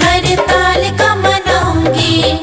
हर ताल का मनाऊंगी।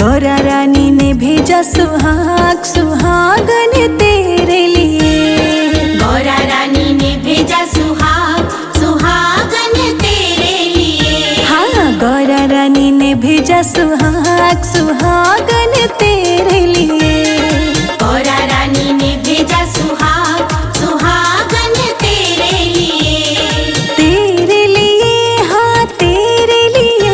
गौरा रानी ने भेजा सुहाग सुहागन तेरे लिए। गौरा रानी ने भेजा सुहाग सुहागन तेरे लिए। हाँ, गौरा रानी ने भेजा सुहाग सुहागन तेरे लिए। गौरा रानी ने भेजा सुहाग सुहागन तेरे लिए। तेरे लिए, हाँ तेरे लिए।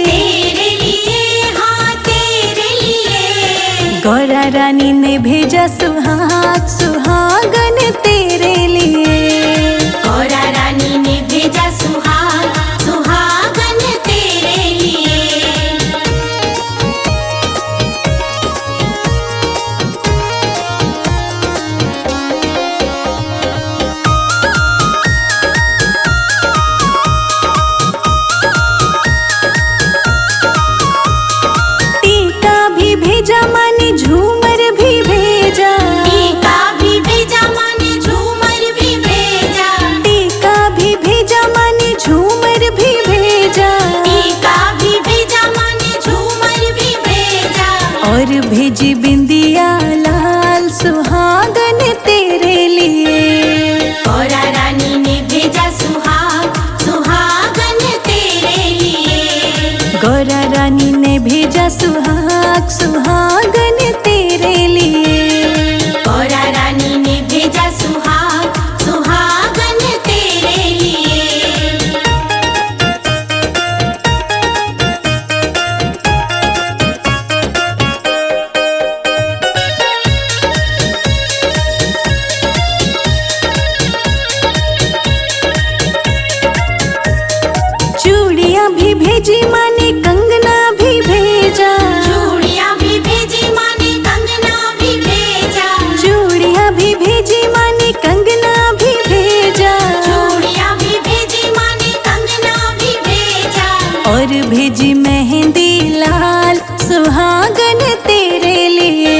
तेरे लिए, हाँ तेरे लिए। गौरा रानी ने भेजा सुहाग सुहागन तेरे लिए। गौरा रानी ने भेजा सुहाग सुहागन तेरे लिए। टीका भी भेजा माने झूमर भी भेजा। टीका भी भेजा माने झूमर भी भेजा। टीका भी भेजा माने झूमर भी भेजा। टीका भी भेजा माने झूमर भी भेजा। और भेजी बिंदिया लाल सुहागन तेरे लिए। गौरा रानी ने भेजा सुहाग सुहागन तेरे लिए। गौरा रानी ने भेजा सुहाग सुहागन तेरे लिए। गौरा रानी ने भेजा सुहाग सुहागन तेरे लिए। चूड़ियाँ भी भेजी माने कंगना भी भेजा। चूड़ियाँ भी भेजी माने कंगना भी भेजा। चूड़ियाँ भी भेजी माने कंगना भी भेजा। चूड़ियाँ भी भेजी माने कंगना भी भेजा। और भेजी मेहंदी लाल सुहागन तेरे लिए।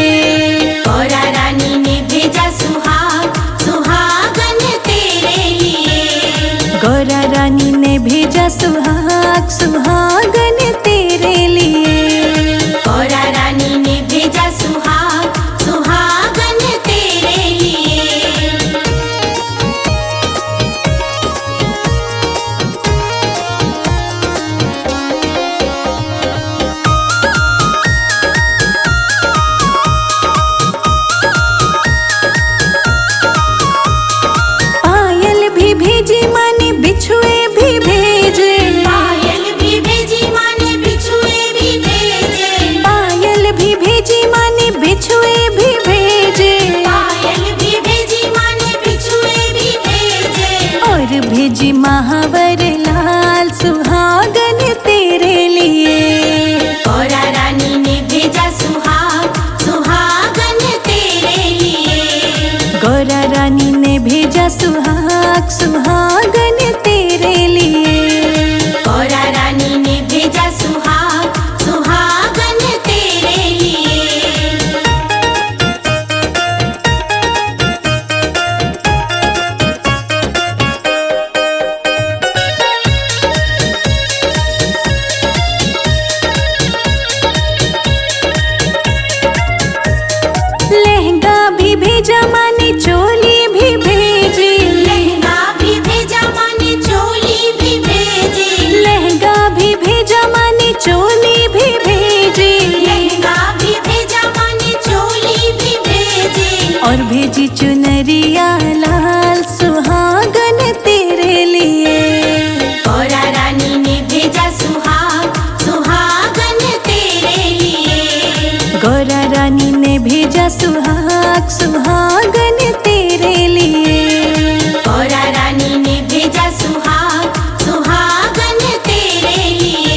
गौरा रानी ने भेजा सुहाग सुहागन तेरे लिए। गौरा रानी ने भेजा सुहाग सुहागन तेरे लिए। गौरा रानी ने भेजा सुहाग सुहागन तेरे लिए। पायल भी भेजी माने बिछुए भी भेजे। पायल भी भेजी माने बिछुए भी भेजे। पायल भी भेजी माने बिछुए भी भेजे। पायल भी भेजी माने बिछुए भी भेजे। और भेजी महावर लाल सुहागन तेरे लिए। गौरा रानी ने भेजा सुहाग सुहागन तेरे लिए। गौरा रानी ने भेजा सुहाग सुहागन तेरे लिए। गौरा रानी ने भेजा सुहाग सुहागन तेरे लिए। लहंगा भी भेजा माने चोली भी भेजी। लहंगा भी भेजा माने चोली भी भेजी। लहंगा भी भेजा माने चोली भी भेजी। लहंगा भी भेजा माने चोली भी भेजी। और भेजी चुनरिया लाल सुहागन तेरे लिए। गौरा रानी ने भेजा सुहाग सुहागन तेरे लिए। गौरा रानी ने भेजा सुहाग सुहागन तेरे लिए। गौरा रानी ने भेजा सुहाग सुहागन तेरे लिए।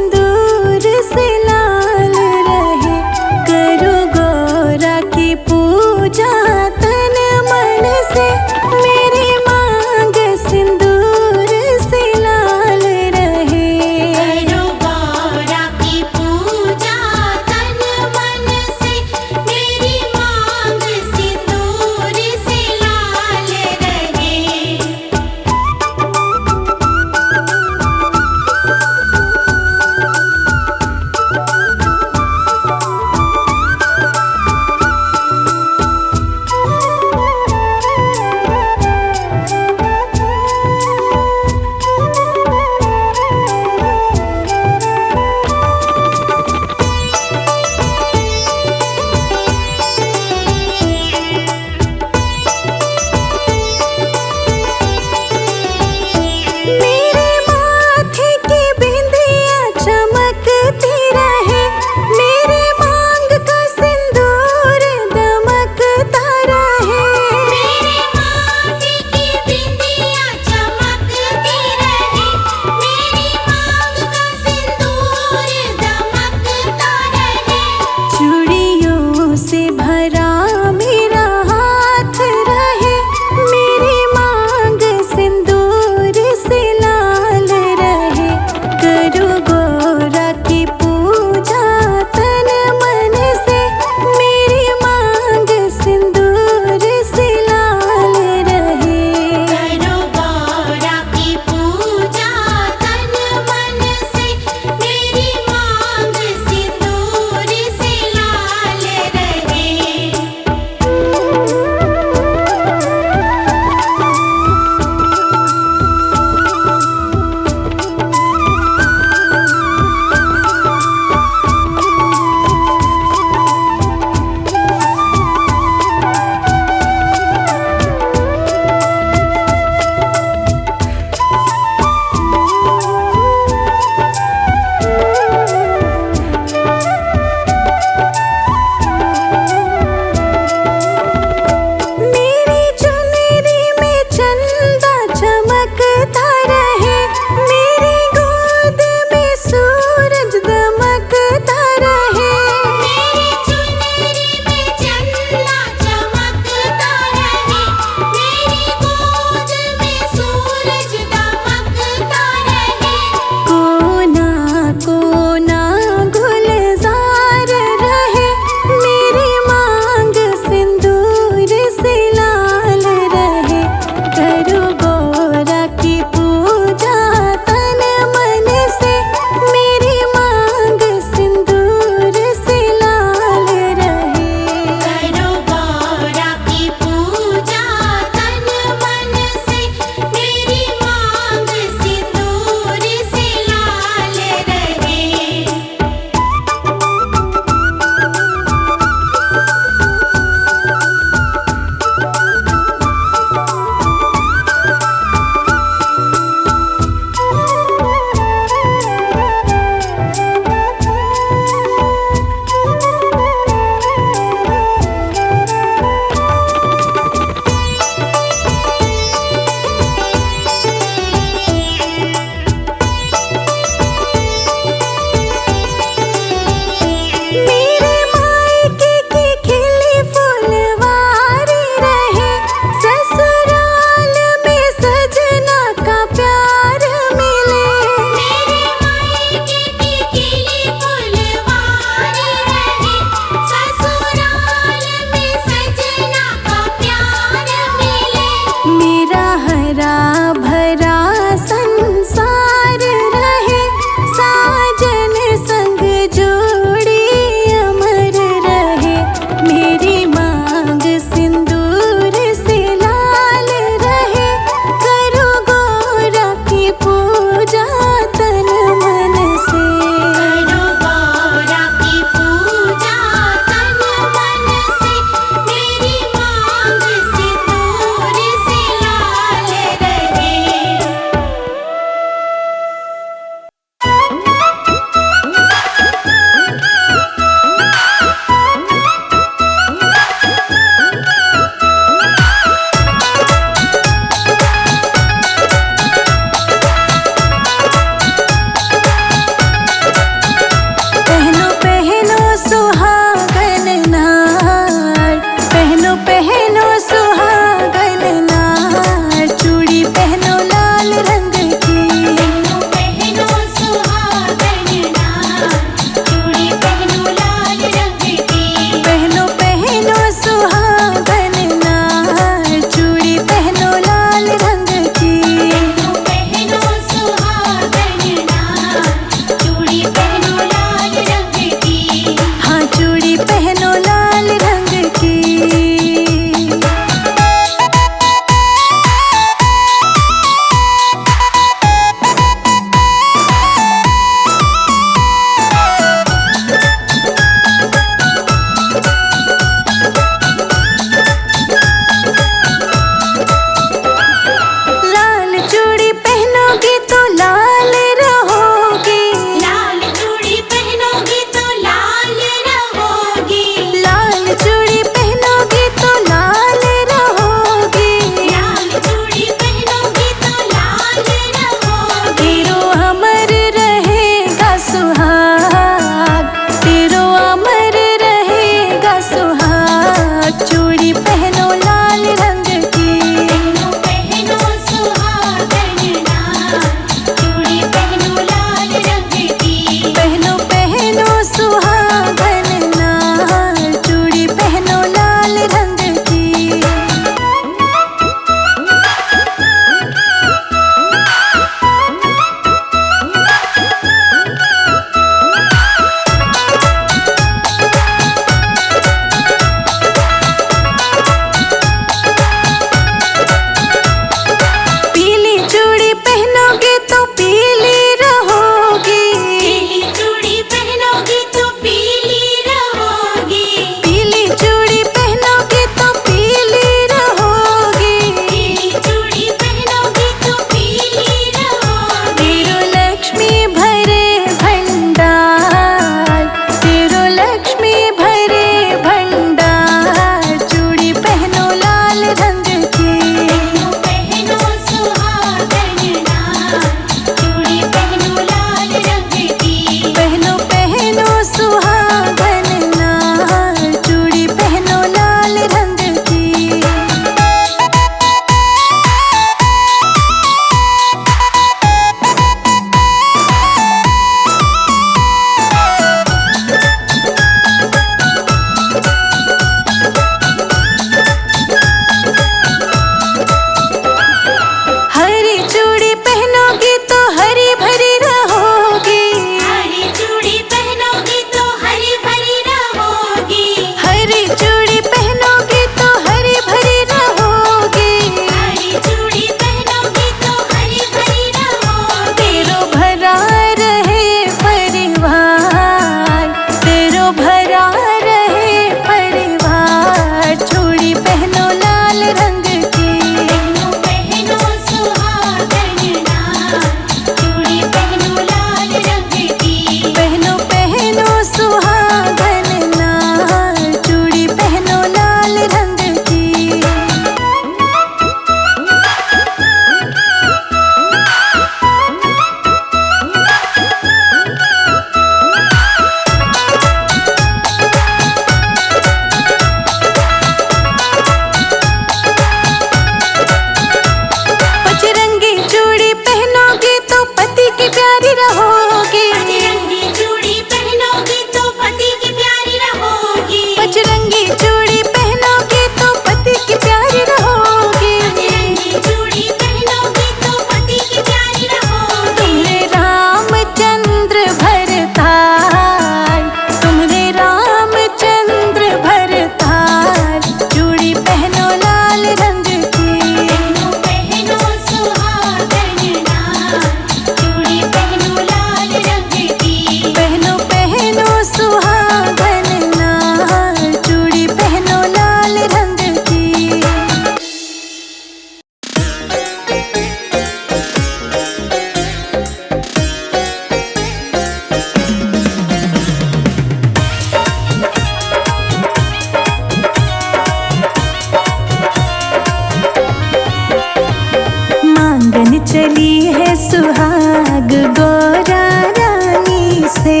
चली है सुहाग गौरा रानी से।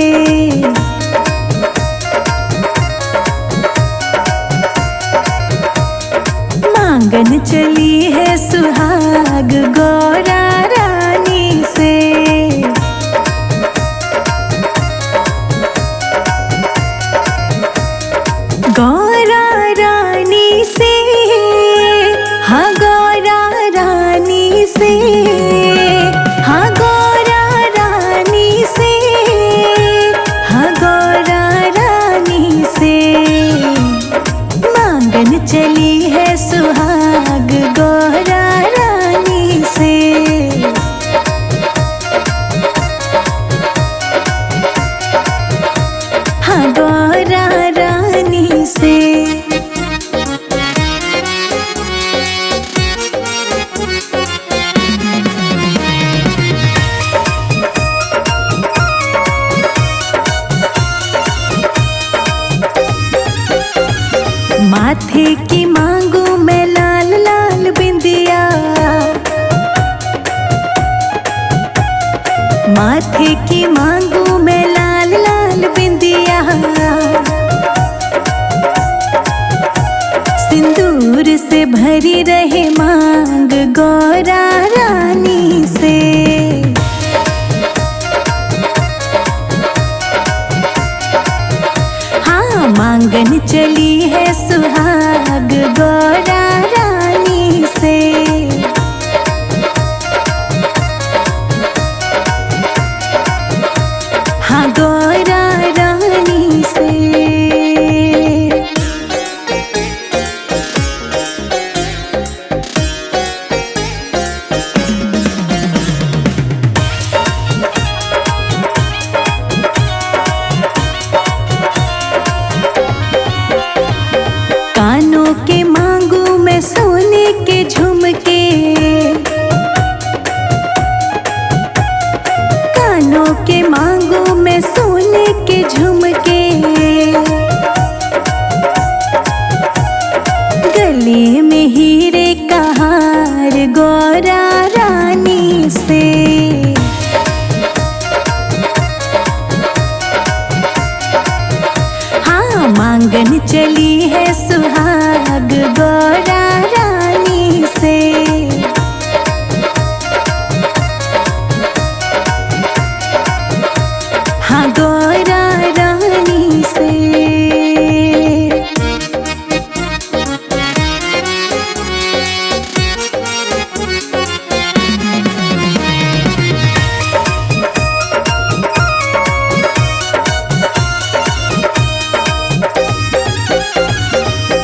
मांगन चली है सुहाग गौरा रानी से। गौरा रानी से, हाँ गौरा रानी से, हाँ गौरा रानी से, हाँ गौरा रानी से। मांगन चली है सुहाग गौरा रानी से। हाँ गौरा रानी से। माथे की मांगू मैं लाल लाल बिंदिया, माथे की मांगू मैं लाल लाल बिंदिया। सिंदूर से भरी रहे मांग गौरा रानी से। हाँ मांगन चली है सुहाग गौरा रानी से। हाँ गौरा रानी से। कानों के मांगू मैं सोने के झुमके, कानों के मांगू मैं सोने के झुमके। गले में हीरे का हार गौरा रानी से। हाँ मांगन चली है सुहाग गौरा रानी से। हाँ गौरा रानी से।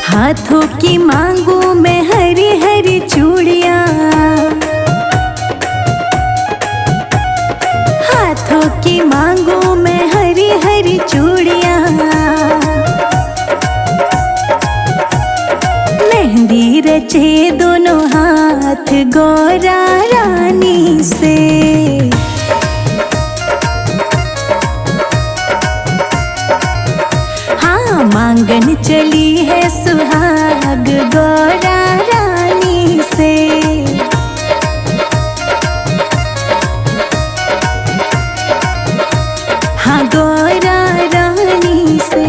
हाथों की मांगू मैं हरी हरी चूड़ियाँ, हाथों की मांगू मैं हरी हरी चूड़ियाँ। मेहंदी रचे दोनों हाथ गौरा रानी से। हाँ मांगन चली है सुहाग गौरा रानी से। हाँ गौरा रानी से।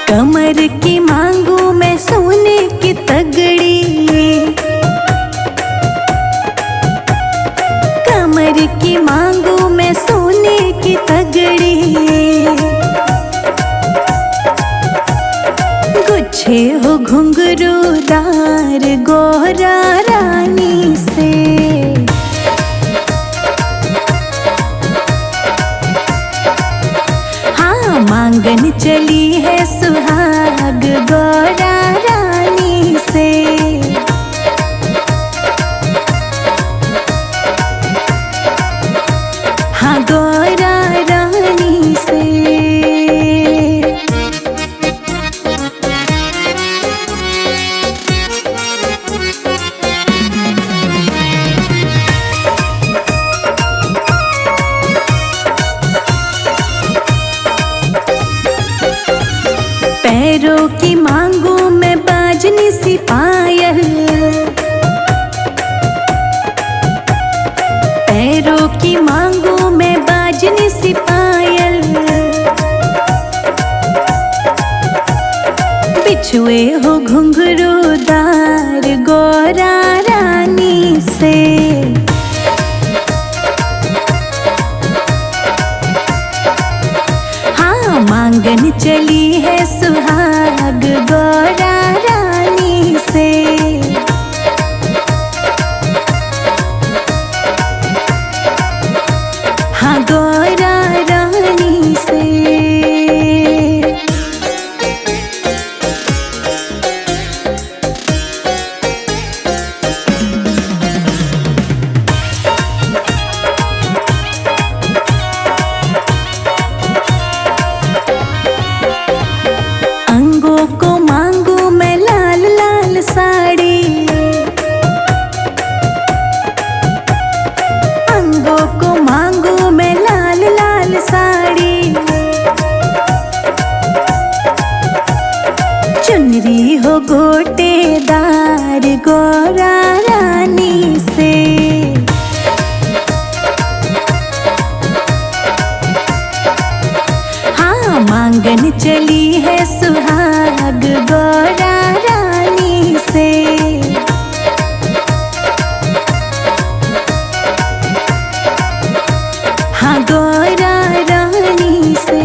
कमर की मांगू मैं सोने की तगड़ी, कमर की मांगू मैं सोने की तगड़ी। गुच्छे हो घुंघरूदार गौरा रानी से। हाँ मांगन चली है सुहाग गौरा रानी से। हाँ गौरा रानी से। छुए हो घुंघरूदार गौरा रानी से। हाँ मांगन चली है सुहाग गौरा रानी से। हाँ गौरा रानी से। अंगों को मांगू मैं लाल लाल साड़ी, अंगों को मांगू मैं लाल लाल साड़ी। चुनरी हो गोटेदार गौरा रानी से। हाँ मांगन चली है सुहाग गौरा रानी से। हाँ गौरा रानी से।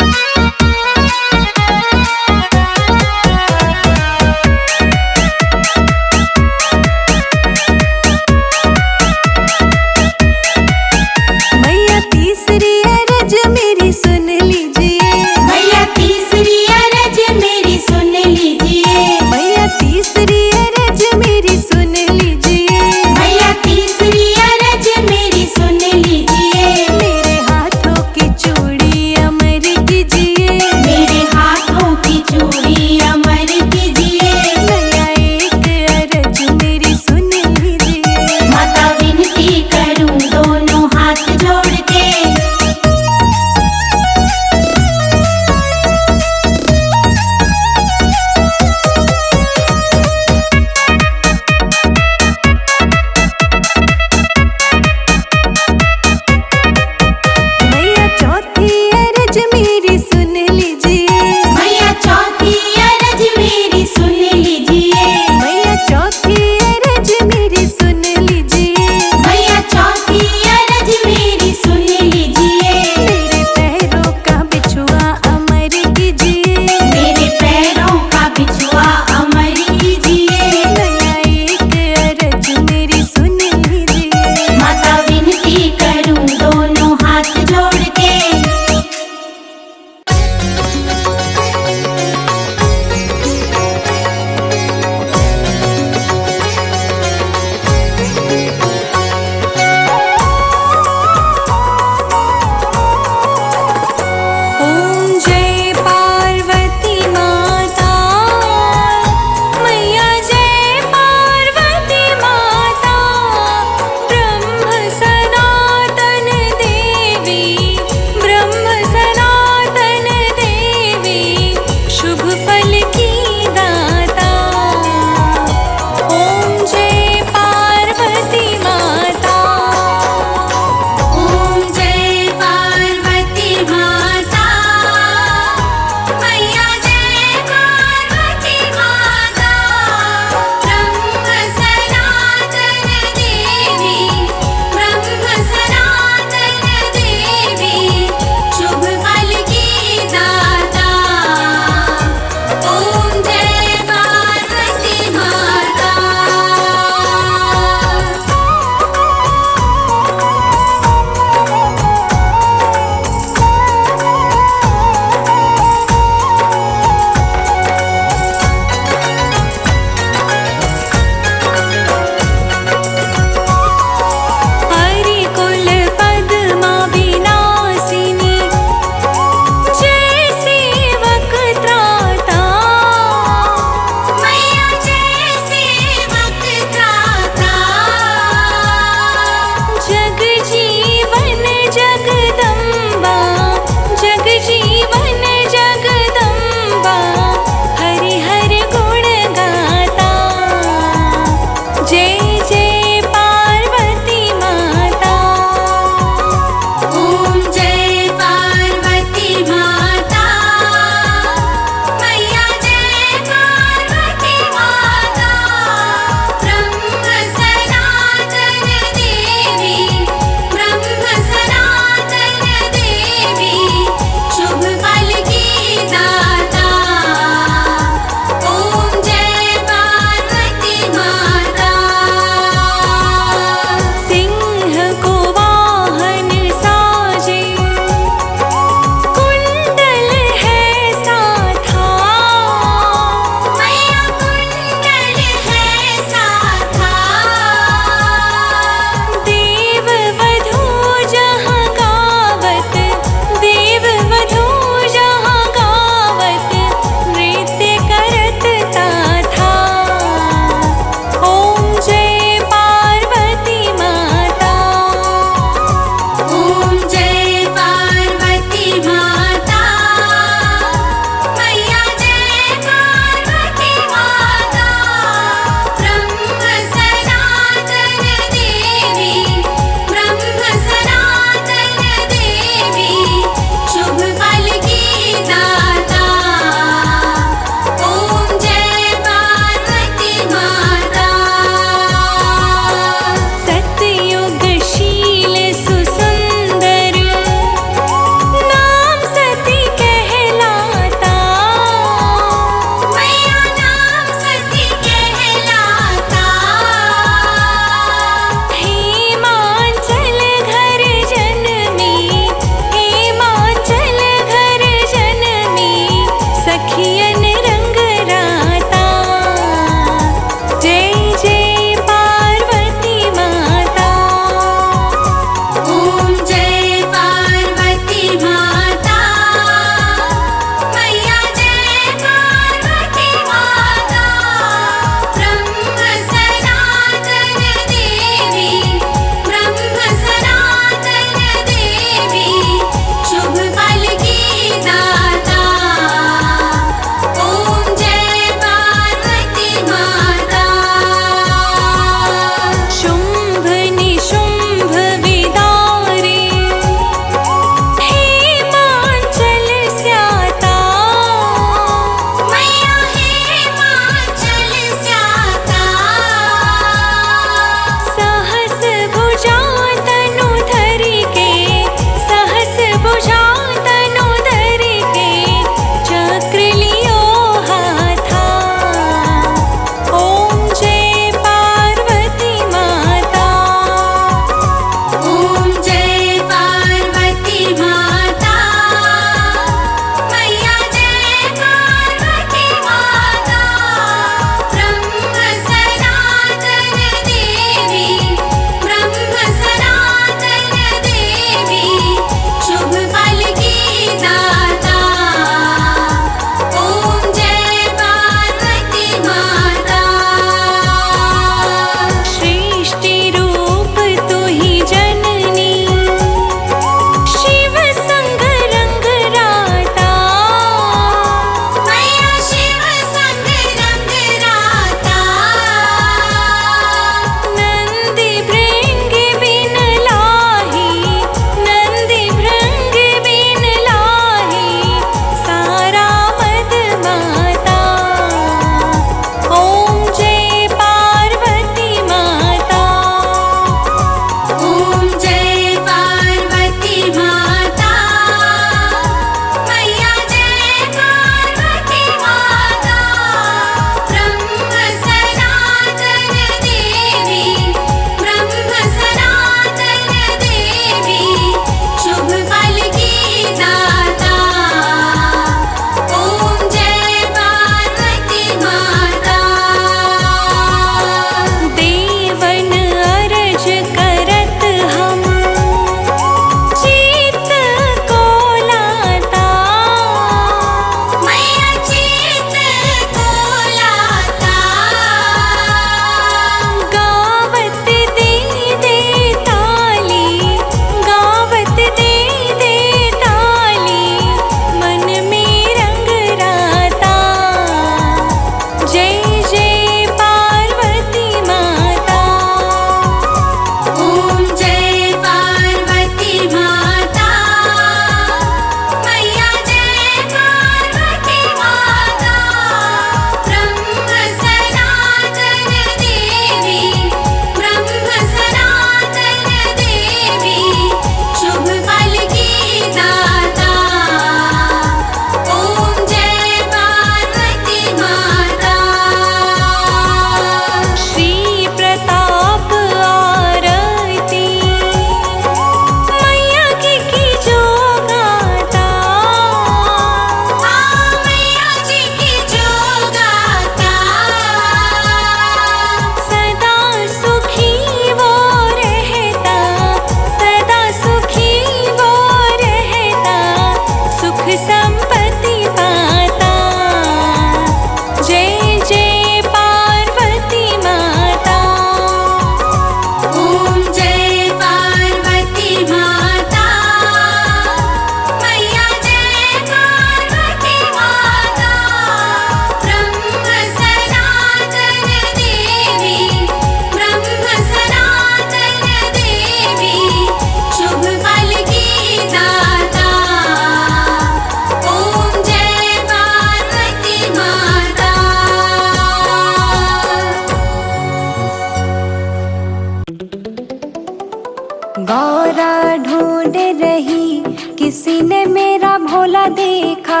गौरा ढूंढ रही किसी ने मेरा भोला देखा।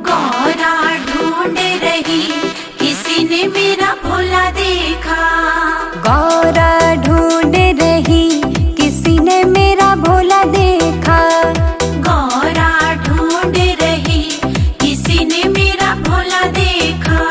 गौरा ढूंढ रही किसी ने मेरा भोला देखा। गौरा ढूंढ रही किसी ने मेरा भोला देखा। गौरा ढूंढ रही किसी ने मेरा भोला देखा।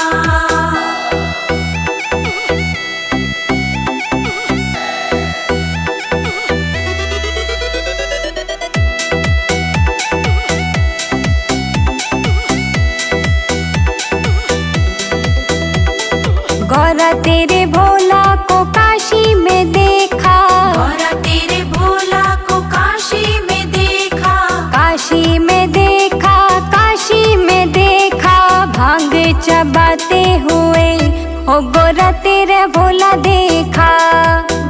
गौरा तेरे भोला को काशी में देखा। गौरा तेरे भोला को काशी में देखा। काशी में देखा, काशी में देखा, भांग चबाते हुए ओ गौरा तेरे भोला देखा।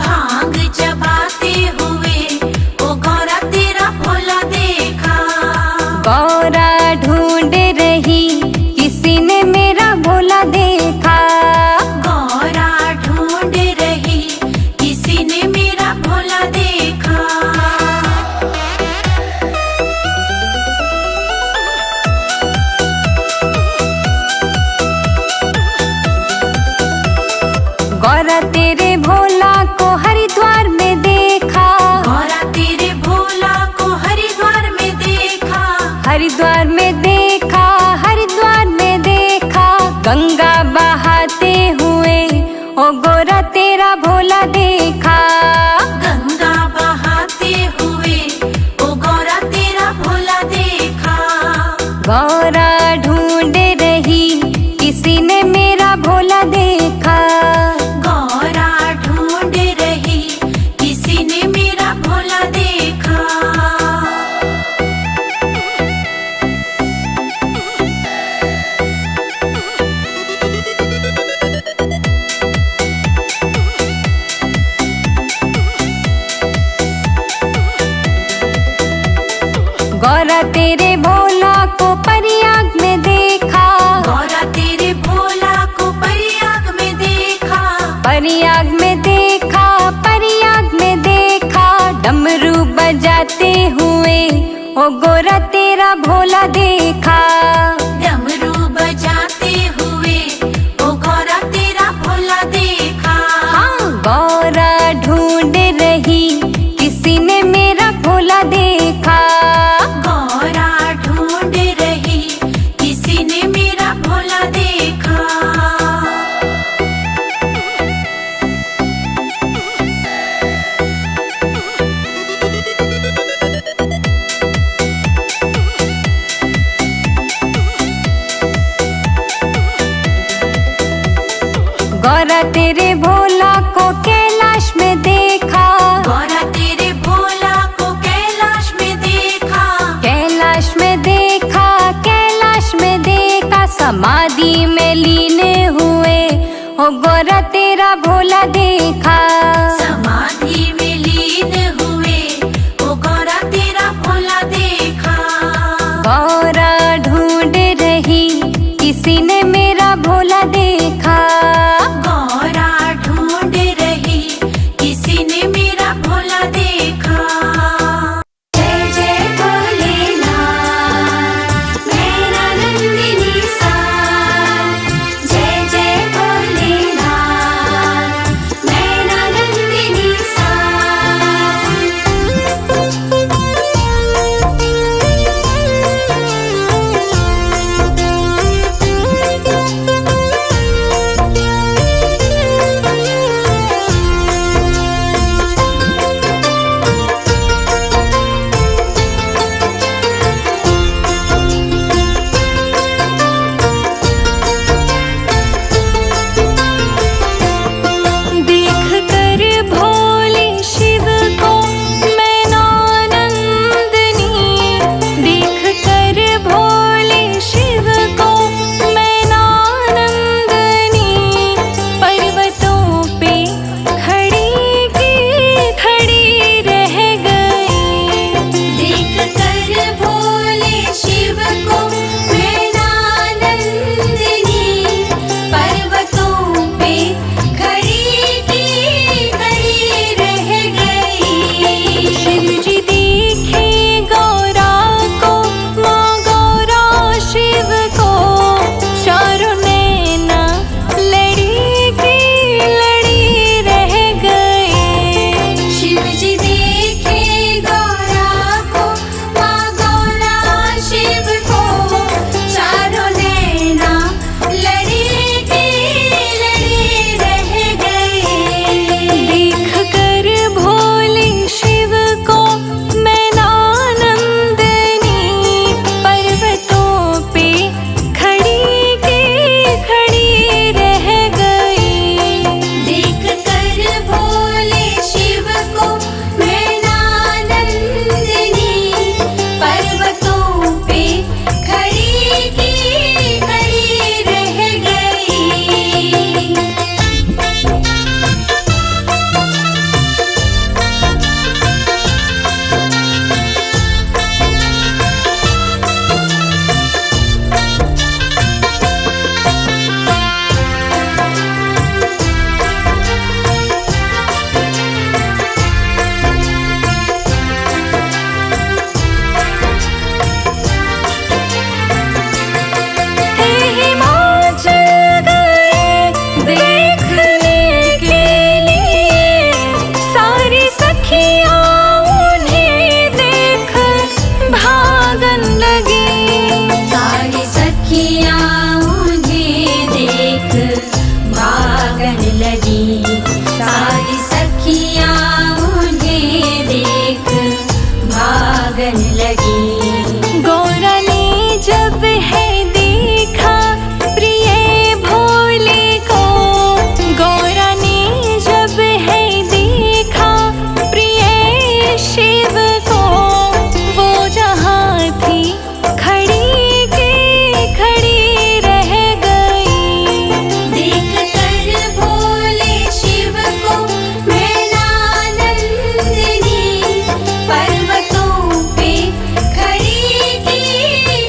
भांग चबाते हुए ओ गौरा तेरा भोला देखा। गौरा ढूंढ रही किसी ने मेरा भोला देखा। गौरा ढूंढ रही किसी ने मेरा भोला देखा। गौरा तेरे भोला को हरिद्वार में देखा। गौरा तेरे भोला को हरिद्वार में देखा। हरिद्वार में देखा, हरिद्वार में देखा, गंगा बहाते हुए ओ गौरा तेरा भोला देखा। गंगा बहाते हुए ओ गौरा तेरा भोला देखा। गौरा ढूंढ रही किसी ने मेरा भोला देखा। गौरा ढूंढ रही किसी ने मेरा भोला देखा। गौरा तेरे भोला को परियाग में देखा। गौरा तेरे भोला को परियाग में देखा। परियाग में देखा, परियाग में देखा, डमरू बजाते हुए ओ गौरा तेरा भोला देखा। डमरू बजाते हुए ओ गौरा तेरा भोला देखा। हाँ, गौरा ढूंढ रही किसी ने मेरा भोला देखा। गौरा ढूंढ रही किसी ने मेरा भोला देखा। गौरा तेरे भोला को कैलाश में देखा। गौरा तेरे भोला को कैलाश में देखा। कैलाश में देखा, कैलाश में देखा, समाधि में लीन हुए ओ गौरा तेरा भोला देखा। समाधि में लीन हुए ओ गौरा तेरा भोला देखा। गौरा ढूंढ रही किसी ने मेरा भोला देखा। गौरा ढूंढ रही लगी। गौरा ने जब है देखा प्रिय भोले को, गौरा ने जब है देखा प्रिय शिव को, वो जहाँ थी खड़ी की खड़ी रह गई। देख कर भोले शिव को मैनानंदिनी, पर्वतों पे खड़ी की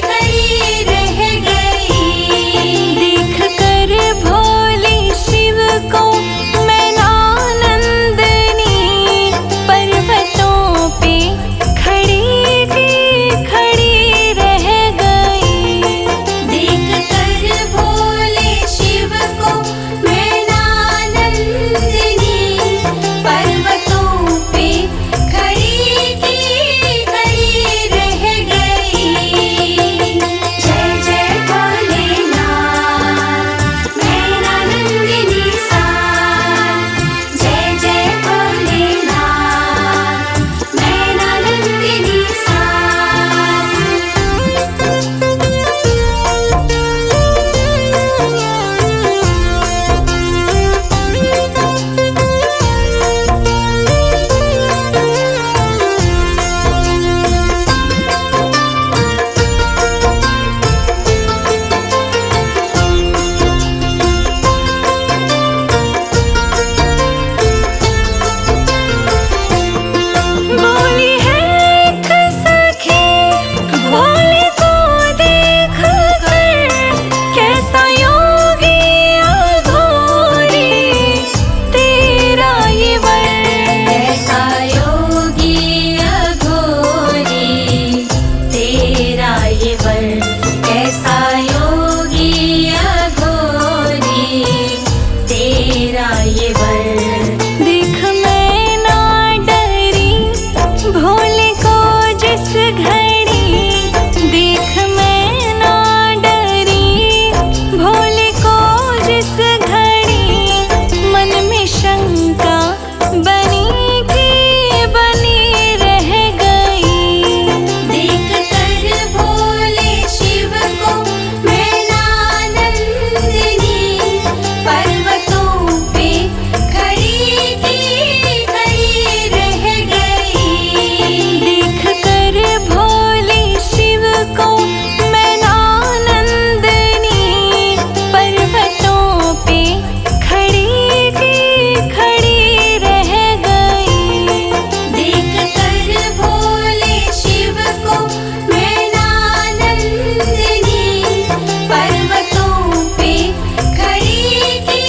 खड़ी रह गई। देख कर भोले शिव को मैनानंदिनी, पर्वतों पे खड़ी की खड़ी रह गई। देख कर भोले शिव को मैनानंदिनी, पर्वतों पे खड़ी की खड़ी रह गई। जय जय भोलेनाथ मैनानंदिनी साथ, जय जय भोलेनाथ मैनानंदिनी साथ। बोली है एक सखी भोले को देख कर, कैसा योगी अघोरी तेरा ये वर। कैसा योगी अघोरी तेरा ये वर, कैसा योगी अघोरी तेरा ये वर। देख मैं ना डरी भोले को जिस घड़ी, देख मैं ना डरी भोले को जिस घड़ी, मन में शंका बनी की बनी रह गई। देख कर भोले शिव को मैनानंदिनी, पर्वतों पे खड़ी की खड़ी रह गई। देख कर भोले शिव को मैनानंदिनी, पर्वतों पे खड़ी की खड़ी रह गई। देख कर भोले शिव को मैनानंदिनी, पर्वतों पे खड़ी की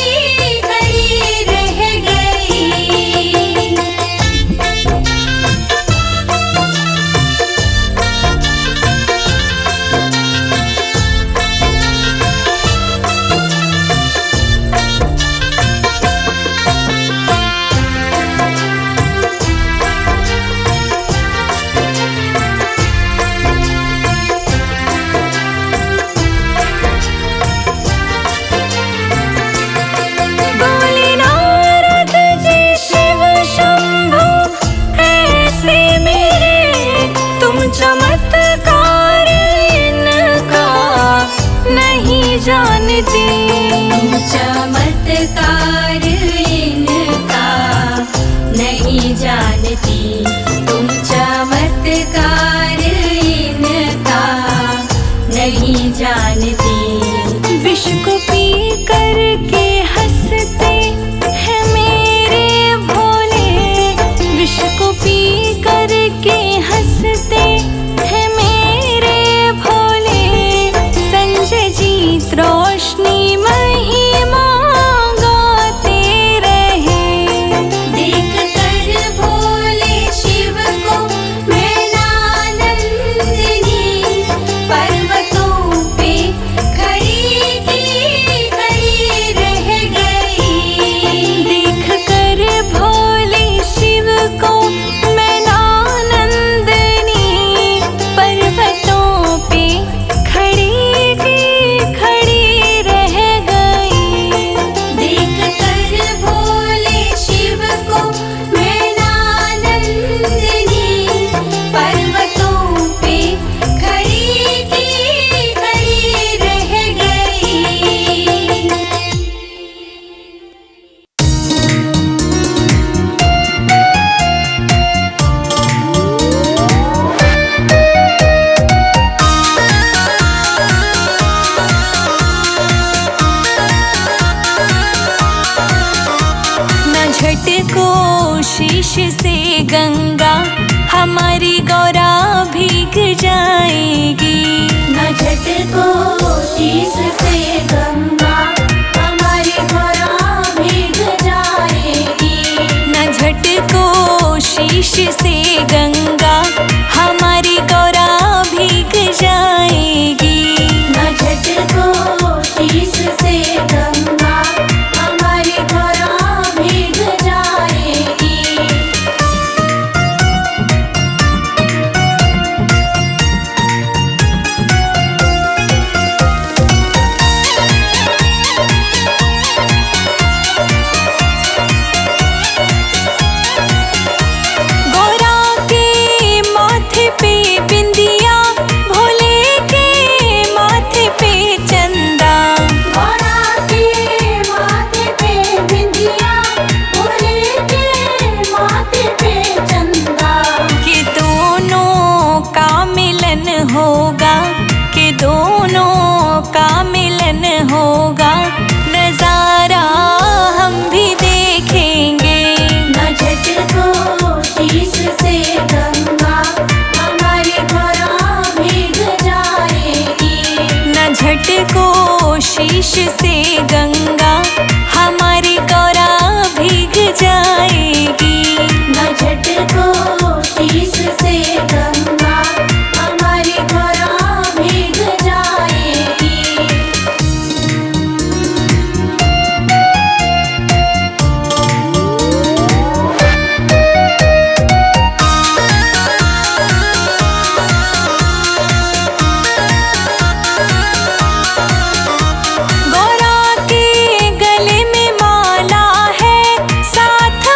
खड़ी रह गई। बोले नारद जी शिव शंभु ऐसे मेरे, तुम चमत्कार इनका नहीं जानती। चमत्कार इनका नहीं जानती, तुम चमत्कार इनका नहीं जानती। विष को पी करके हंसते हैं मेरे भोले, विष को पी करके हंसते हैं मेरे भोले। संजय जीत रोशनी महिमा गाते रहे। देख कर भोले शिव को मैनानंदिनी, पर्वतों पे गंगा हमारी गौरा भीग जाएगी। न झटको शीश से गंगा हमारी गौरा भीग जाएगी। न झटको शीश से गंगा हमारी गौरा भीग जाएगी। न झटको शीश से गंगा हमारी गौरा भीग जाएगी। गौरा के माथे पे बिंदिया, भोले के माथे पे चंदा। गौरा के माथे पे बिंदिया, भोले के माथे पे चंदा। कि दोनों का मिलन होगा, कि दोनों का मिलन होगा, नजारा हम भी देखेंगे। न झटको शीश से गंगा हमारी गौरा भीग जाएगी। न झटको शीश से गंगा हमारी गौरा भीग जाएगी। न झटको शीश से गंगा हमारी गौरा भीग जाएगी। गौरा के गले में माला है, साथ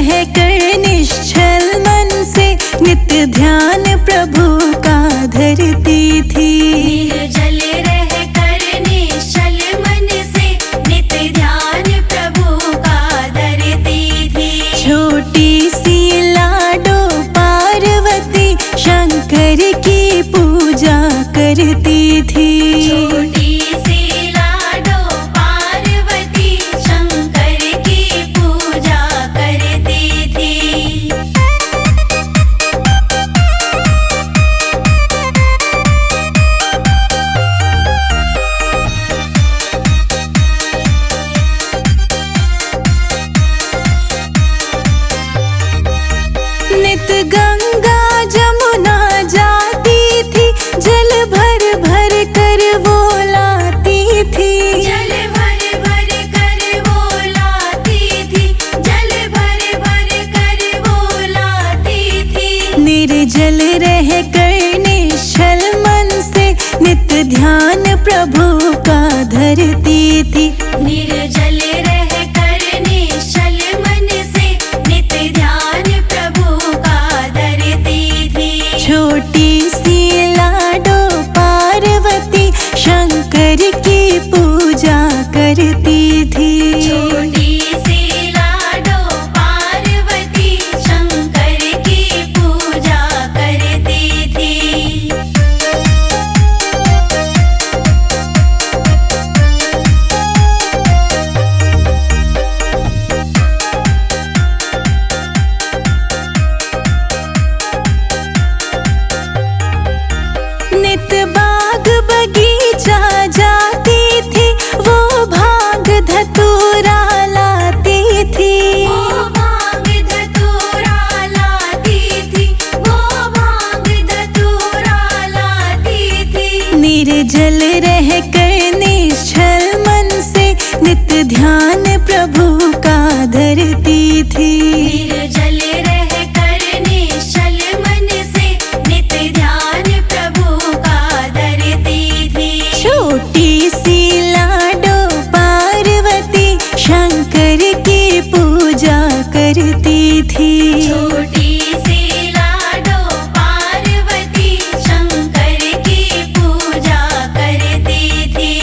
रह कर निश्चल मन से नित्य ध्यान प्रभु का धरती थी। निर्जल रह कर निश्चल मन से नित्य ध्यान प्रभु का धरती थी। छोटी सी लाडो पार्वती शंकर की पूजा करती थी। छोटी सी लाडो पार्वती शंकर की पूजा करती थी। नित गंगा जमुना जाती थी, जल भर भर कर वो लाती थी। जल भर भर कर वो लाती थी। जल भर भर कर वो लाती थी। निर्जल रह कर निश्चल मन से नित्य ध्यान प्रभु का धरती थी। निर्जल रह कर निश्चल मन से नित्य ध्यान प्रभु का धरती थी। छोटी सी लाडो पार्वती शंकर की पूजा करती थी। छोटी सी लाडो पार्वती शंकर की पूजा करती थी। नित बाग बगीचा जाती थी, वो भांग धतूरा लाती थी। वो भांग धतूरा लाती थी। वो भांग धतूरा लाती थी। निर्जल रह कर निश्चल मन से नित्य ध्यान प्रभु का धरती थी। निर्जल रह कर निश्चल मन से नित्य ध्यान प्रभु का धरती थी। छोटी सी लाडो पार्वती शंकर की पूजा करती थी। छोटी सी लाडो पार्वती शंकर की पूजा करती थी।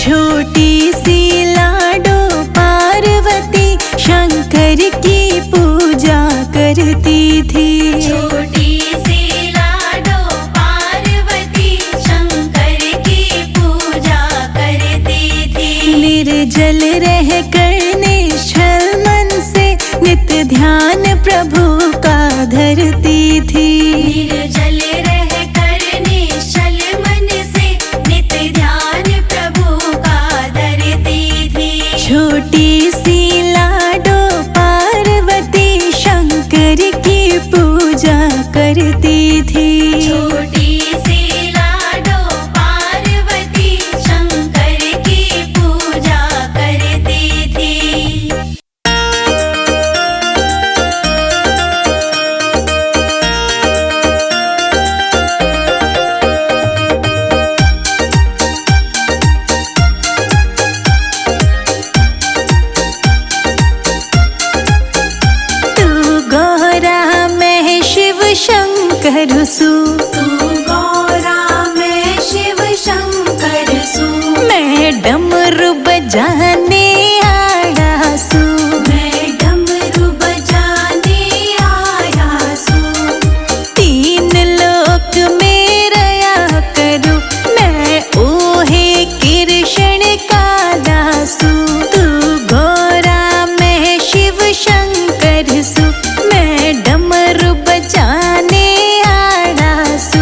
छोटी सी लाडो पार्वती शंकर की पूजा करती थी। छोटी सी लाडो पार्वती शंकर की पूजा करती थी। निर्जल रह कर निश्चल मन से नित्य ध्यान प्रभु का धरती थी। निर्जल रह कर निश्चल मन से नित्य ध्यान प्रभु का धरती थी। छोटी सी लाडो पार्वती शंकर की पूजा करती थी। छोटी सी लाडो पार्वती शंकर की पूजा करती थी। तू गौरा मैं शिव शंकर सु। तू गौरा मैं शिव शंकर सु। मैं डमरू बजाने आया सु। मैं डमरू बजाने आया सु। तीन लोक में रया करूं मैं ओहे कृष्ण का दासु। तू गौरा मैं शिव शंकर सु। मैं डमरू बजाने आया सु।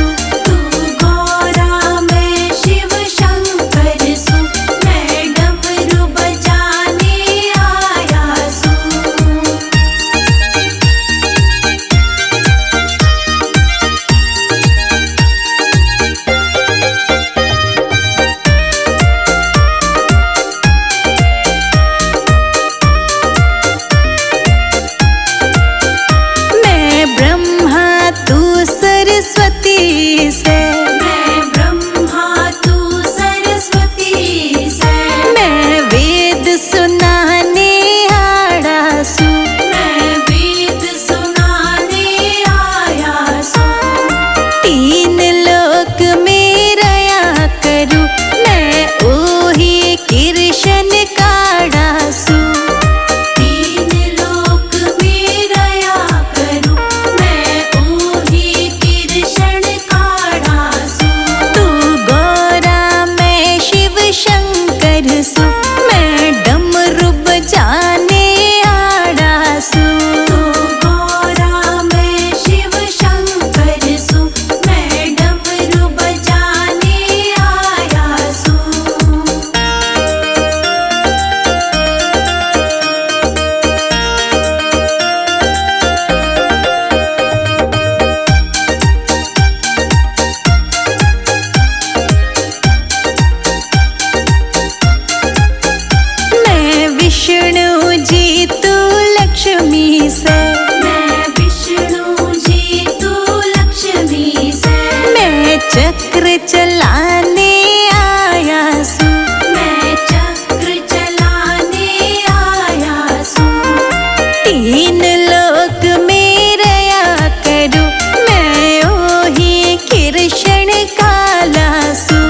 तीन लोक में रया करूं मैं ओही कृष्ण कालासु।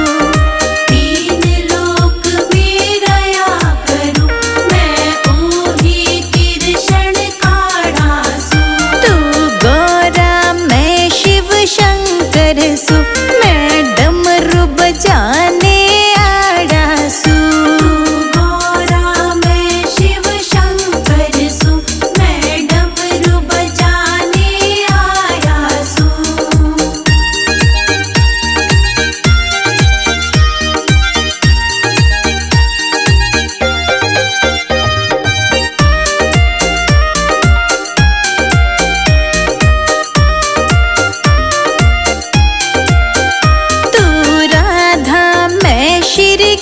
तीन लोक में रया करूं मैं ओही कृष्ण कालासु। तू गौरा मैं शिव शंकर सु मैं डमरू बजाने आड़ासु।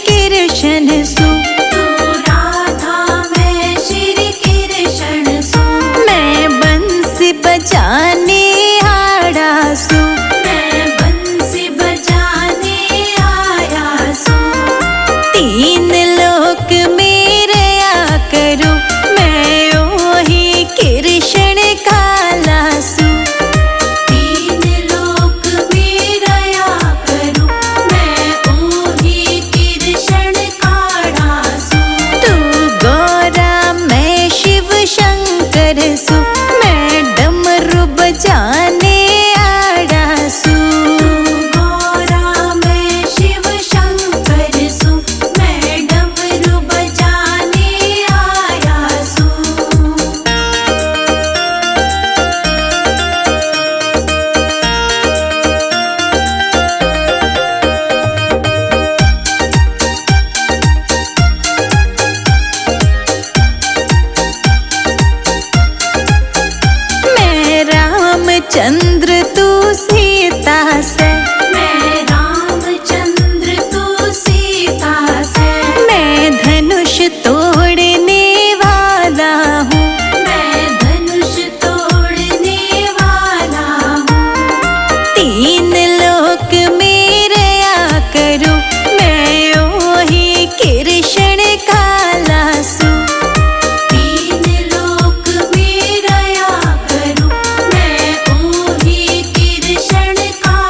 कृष्ण सु तू राधा मैं श्री कृष्ण सु मैं बंसी बजाने आड़ासु। मैं बंसी बजाने आयासु। तीन लोक में रया करूं मैं ओही कृष्ण कालासु। तीन लोक में रया करूं मैं ओही कृष्ण कालासु। तू गौरा मैं शिव शंकर सु मैं डमरू बजाने आड़ासु। गौरा मैं शिव शंकर सु मैं डमरू बजाने आयासु। रामचंद्र तू सीता से मैं रामचंद्र तू सीता से मैं धनुष तोड़ने वाला हूँ। मैं धनुष तोड़ने वाला हूँ। तीन लोक में रया करूं मैं ओही कृष्ण कालासु। तीन लोक में रया करूं मैं ओही कृष्ण कालासु।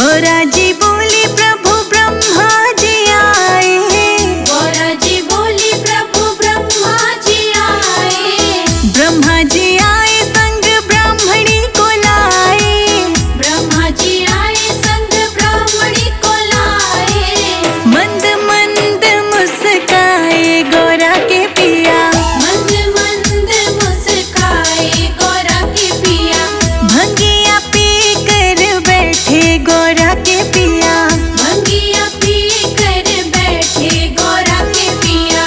गौरा जी बोली प्रभु ब्रह्मा जी आए। गौरा जी बोली प्रभु ब्रह्मा जी आए। ब्रह्मा जी आए संग ब्राह्मणी को लाए। ब्रह्मा जी आए संग ब्राह्मणी को लाए। मंद मंद मुस्काए गौरा के पिया। मंद मंद मुस्काए गौरा के पिया। भंगिया पी कर बैठे गौरा के पिया। भंगिया पी कर बैठे गौरा के पिया।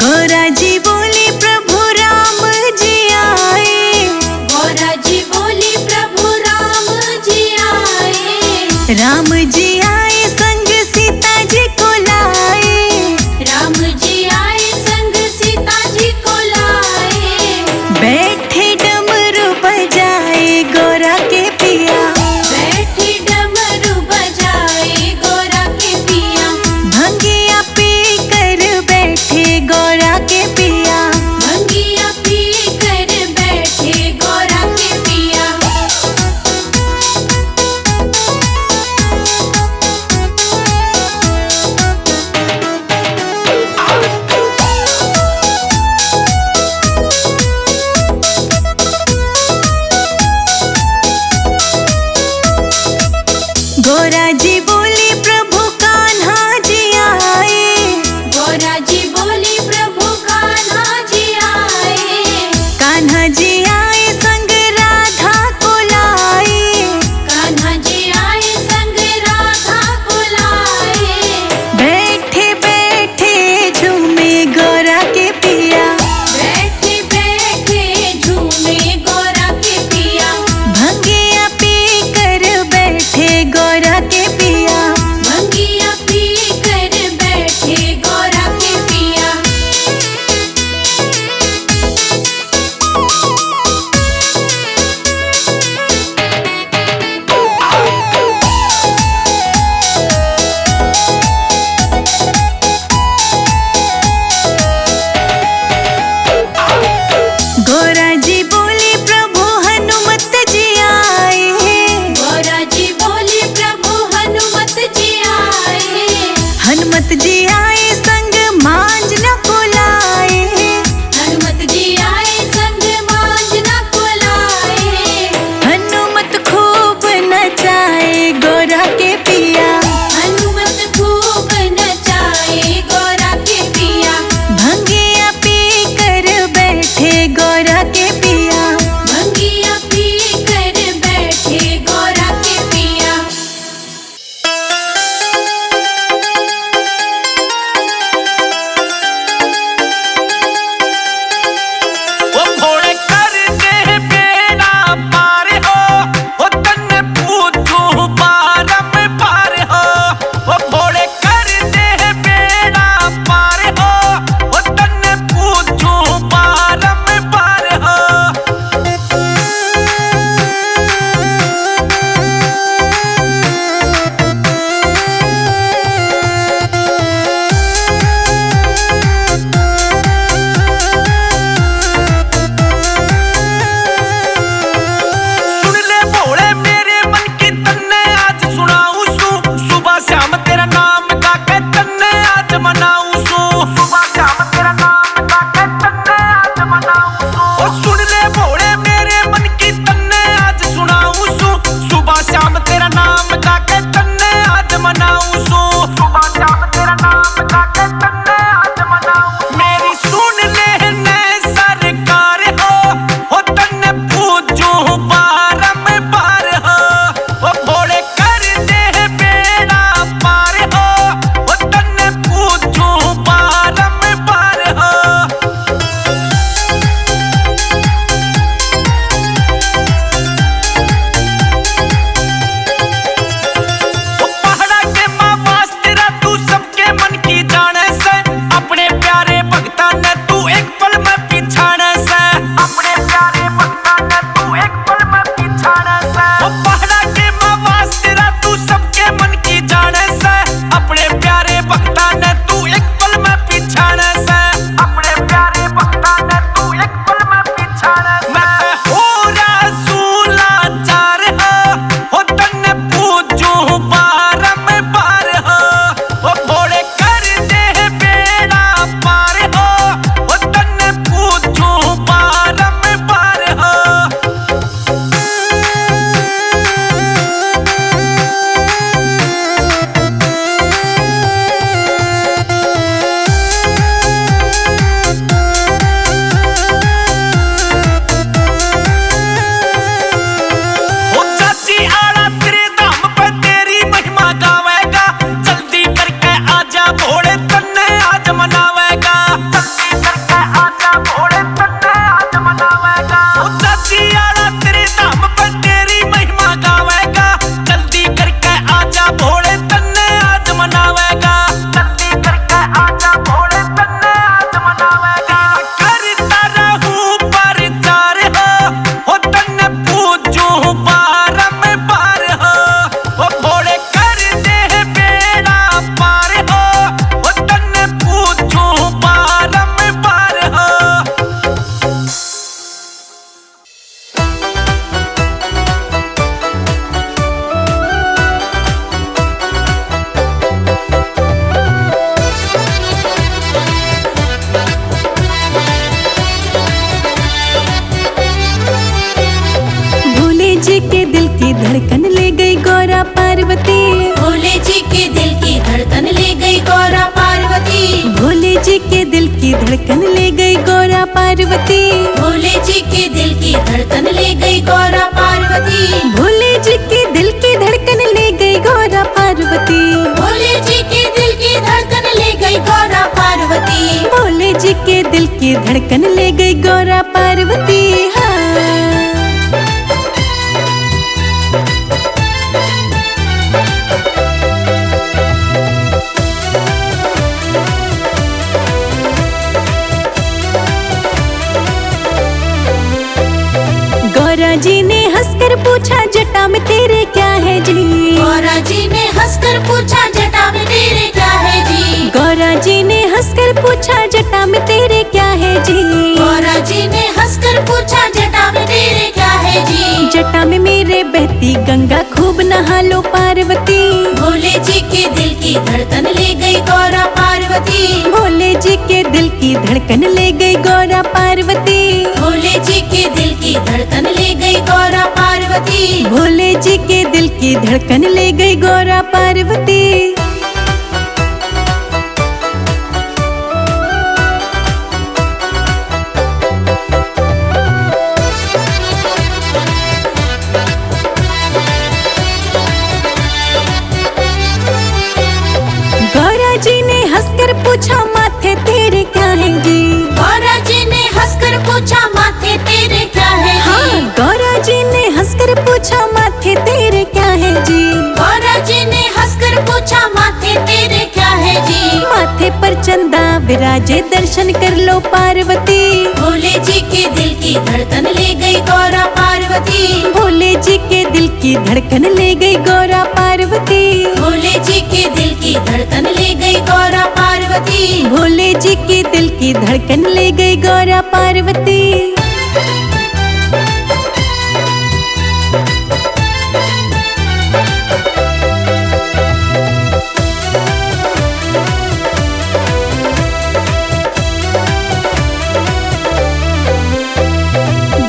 गौरा जी बोली प्रभु राम जी आए। गौरा जी बोली प्रभु राम जी आए। राम जी आए संग सीता जी को लाए। राम जी आए संग सीता जी को लाए। बैठे डमरू बजाए गौरा के पिया। बैठे डमरू बजाए गौरा के पिया। भंगिया पी कर बैठे गौरा के पिया। भंगिया पी कर बैठे गौरा के पिया। गौरा जी बोली प्रभु कान्हा जी आए। गौरा जी बोली प्रभु कान्हा जी आए। कान्हा जी आए संग राधा को लाए। कान्हा जी आए संग राधा को लाए। बैठे बैठे झूमे गौरा के पिया। बैठे बैठे झूमे गौरा के पिया। भंगिया पी कर बैठे गौरा के पिया। भंगिया पी कर बैठे गौरा के पिया। गौरा जी बोली प्रभु हनुमत जी आए। गौरा जी बोली प्रभु हनुमत जी आए। हनुमत जी आए संग मांझना को लाए। हनुमत जी आए संग मांझना को लाए। हनुमत खूब नचाए गौरा के पिया। हनुमत खूब नचाए गौरा के पिया। भंगिया पी कर बैठे गौरा के पिया। जियाड़ा तेरे धाम पे तेरी महिमा गावेगा। जल्दी करके आजा भोले तन्ने आज मनावेगा। जल्दी करके आजा भोले तन्ने आज मनावेगा। करता रहूं परचार हो तन्ने पूजूं बार में बार हो भोले कर दे बेड़ा पार हो तन्ने पूजूं बार में बार हो। भोले जी के दिल की धड़कन ले गई गौरा पार्वती। भोले जी के दिल की धड़कन ले गई गौरा पार्वती। भोले जी के दिल की धड़कन ले गई गौरा पार्वती। भोले जी के दिल की धड़कन ले गई गौरा पार्वती। भोले जी के दिल की धड़कन ले गई गौरा पार्वती। भोले जी के दिल की धड़कन ले गई गौरा पार्वती। भोले जी के दिल की धड़कन ले गई गौरा पार्वती। हाँ। गौरा जी ने हंसकर पूछा जटा में तेरे क्या है जी। गौरा जी ने हंसकर पूछा जटा में तेरे क्या है जी। गौरा जी ने हंसकर पूछा जटा में तेरे क्या है जी। गौरा जी ने हंसकर पूछा जटा में तेरे क्या है जी। जटा में मेरे बहती गंगा खूब नहा लो पार्वती। भोले जी के दिल की धड़कन ले गई गौरा पार्वती। भोले जी के दिल की धड़कन ले गई गौरा पार्वती। भोले जी के दिल की धड़कन ले गई गौरा पार्वती। भोले जी के दिल की धड़कन ले गई गौरा पार्वती। गौरा जी ने हंसकर पूछा माथे तेरे क्या है जी। गौरा जी ने हंसकर पूछा माथे तेरे क्या है हाँ। जी। गौरा जी ने हंसकर पूछा माथे तेरे क्या है जी। गौरा जी ने हंसकर पूछा माथे तेरे क्या है जी। माथे पर चंदा विराजे दर्शन कर लो पार्वती। भोले जी के दिल की धड़कन ले गई गौरा पार्वती। भोले जी के दिल की धड़कन ले गई गौरा पार्वती। भोले जी के दिल की धड़कन ले गई गौरा पार्वती। भोले जी की दिल की धड़कन ले गई गौरा पार्वती।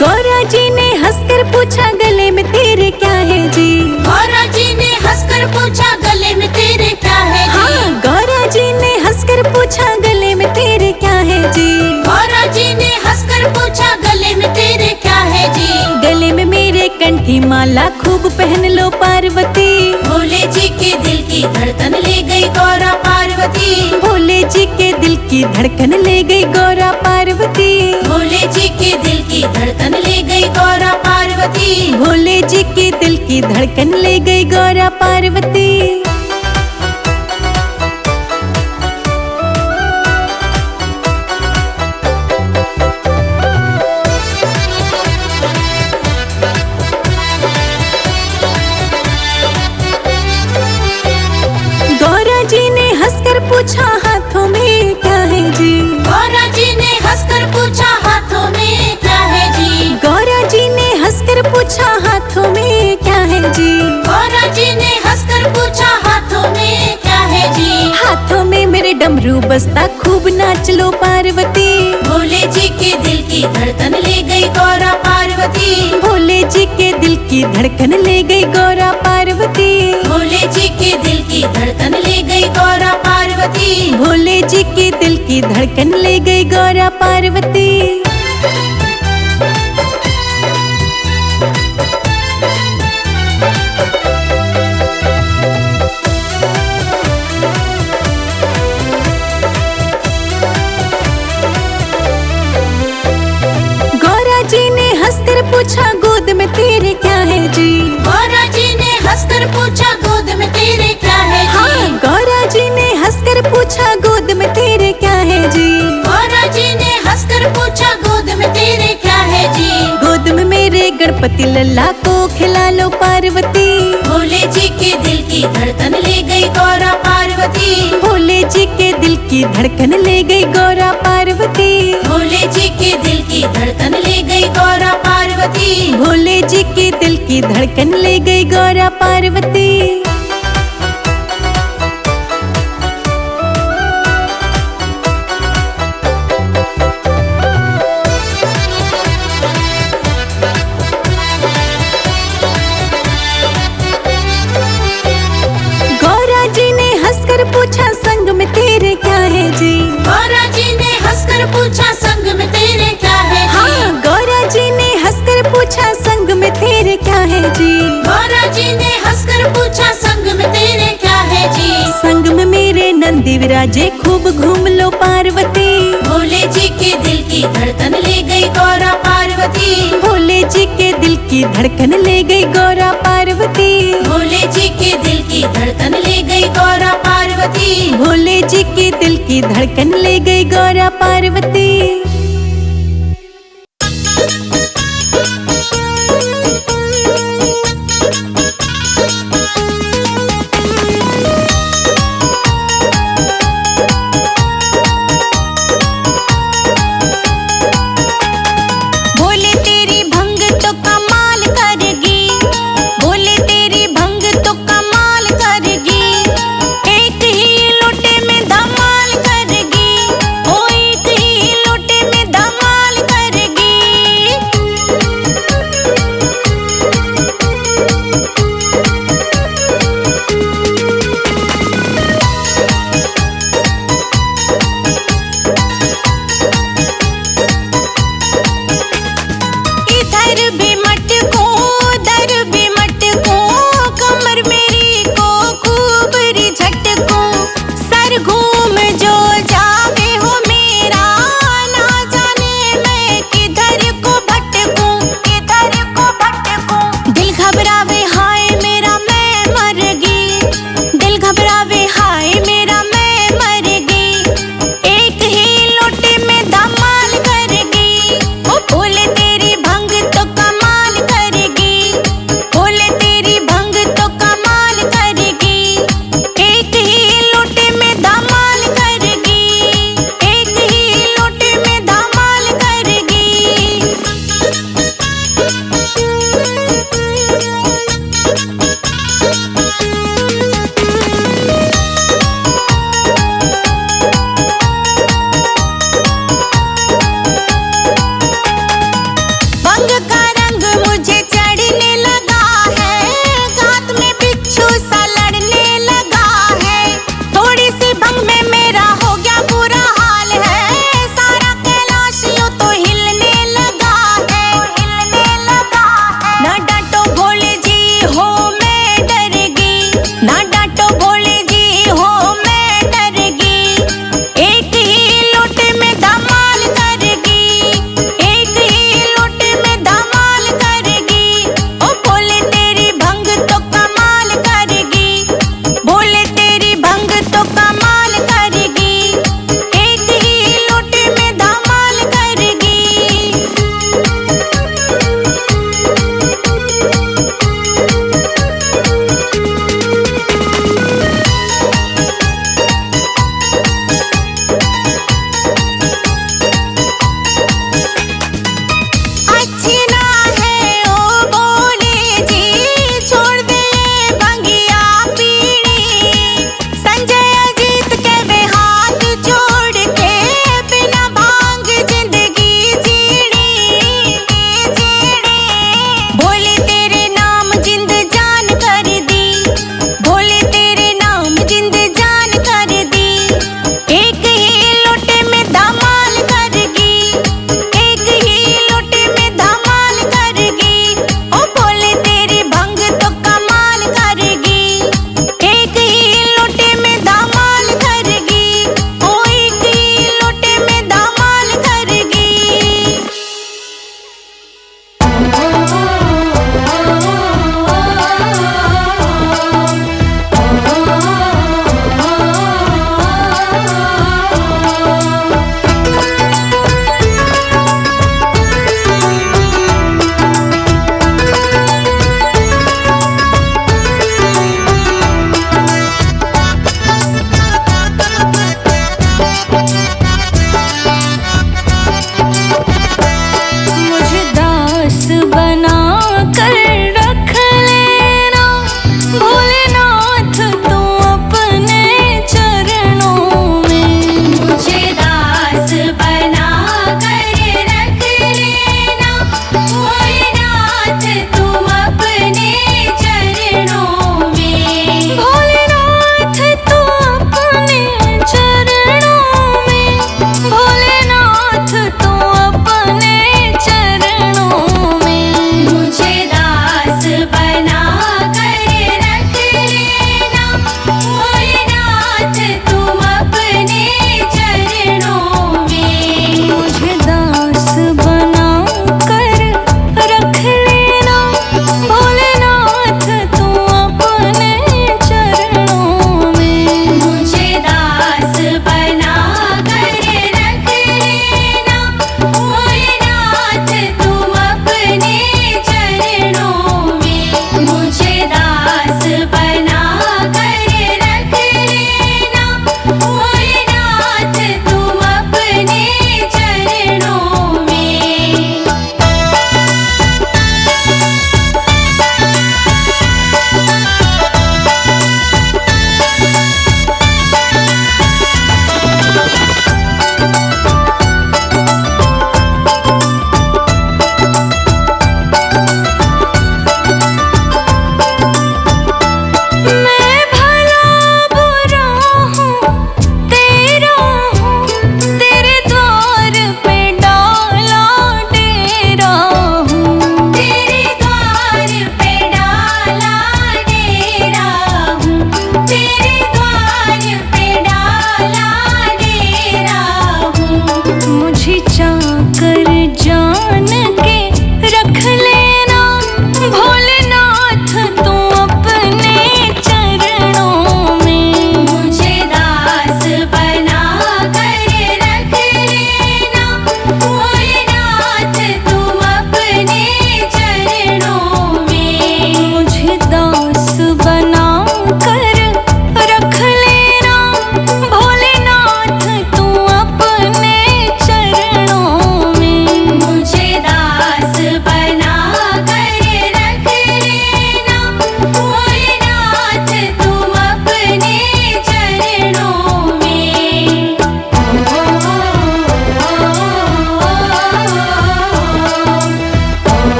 गौरा जी ने हंसकर पूछा गले में तेरे क्या है जी। गौरा जी ने हंसकर पूछा गले में तेरे क्या है जी। हाँ। गौरा जी ने हंसकर पूछा गले में तेरे क्या है जी। गौरा जी ने हंसकर पूछा गले में तेरे क्या है जी। गले में मेरे कंठी माला खूब पहन लो पार्वती। भोले जी के दिल की धड़कन ले गई गौरा पार्वती। भोले जी के दिल की धड़कन ले गई गौरा पार्वती। भोले जी के दिल की धड़कन ले गई गौरा पार्वती। भोले जी की दिल की धड़कन ले गई गौरा पार्वती। गौरा जी ने हंसकर पूछा हाथों में क्या है जी। गौरा जी ने हंसकर पूछा हाथों में क्या है जी। गौरा जी ने हंसकर पूछा हाथों में क्या है जी। गौरा जी ने हंसकर पूछा हाथों में क्या है जी। हाथों में मेरे डमरू बजता खूब नाच लो पार्वती। भोले जी के दिल की धड़कन ले गई गौरा पार्वती। भोले जी के दिल की धड़कन ले गई गौरा पार्वती। भोले जी के दिल की धड़कन ले गई गौरा पार्वती। भोले जी की दिल की धड़कन ले गई गौरा पार्वती। पूछा गोद में तेरे क्या है जी। गौरा जी ने हंसकर पूछा गोद में तेरे क्या है जी। हाँ, गौरा जी ने हंसकर पूछा गोद में तेरे क्या है जी। गौरा जी ने हंसकर पूछा गोद में तेरे क्या है जी। गोद में मेरे गणपति लल्ला को खिला लो पार्वती। भोले जी के दिल की धड़कन ले गई गौरा पार्वती। भोले जी के दिल की धड़कन ले गई गौरा पार्वती। भोले जी के दिल की धड़कन ले गई गौरा पार्वती। भोले जी के दिल की धड़कन ले गई गौरा पार्वती। गौरा जी ने हंसकर पूछा संग में तेरे क्या है जी। गौरा जी ने हंसकर पूछा संग में तेरे क्या है जी। हाँ, गौरा जी ने हंसकर पूछा संग में तेरे क्या है जी। गौरा जी ने हंसकर पूछा संग में तेरे क्या है जी। संग में मेरे नंदी विराजे खूब घूम लो पार्वती। भोले जी के दिल की धड़कन ले गई गौरा पार्वती। भोले जी के दिल की धड़कन ले गई गौरा पार्वती। भोले जी के दिल की धड़कन ले गई गौरा पार्वती। भोले जी के दिल की धड़कन ले गई गौरा पार्वती। बोले तेरी भंग तो कमाल करेगी, बोले तेरी भंग तो कमाल करेगी, एक ही लोटे में धमाल करेगी, कोई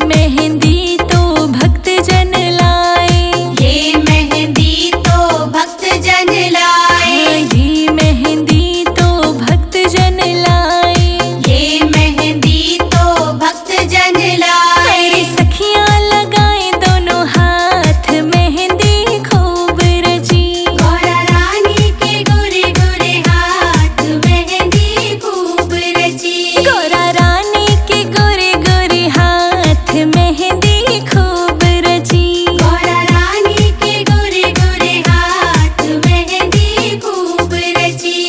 मेहंदी तो भक्त जन लाए, ये मेहंदी तो भक्त जन लाए, ये मेहंदी तो भक्त जन लाए, ये मेहंदी तो भक्त जन लाए। मेरी सखियां लगाए दोनों हाथ मेहंदी खूब रची, गौरा रानी के गोरे गोरे हाथ मेहंदी खूब रची, गौरा रानी के गोरे गोरे हाथ मेहंदी खूब रची। गौरा रानी के गोरे गोरे हाथ मेहंदी खूब रची।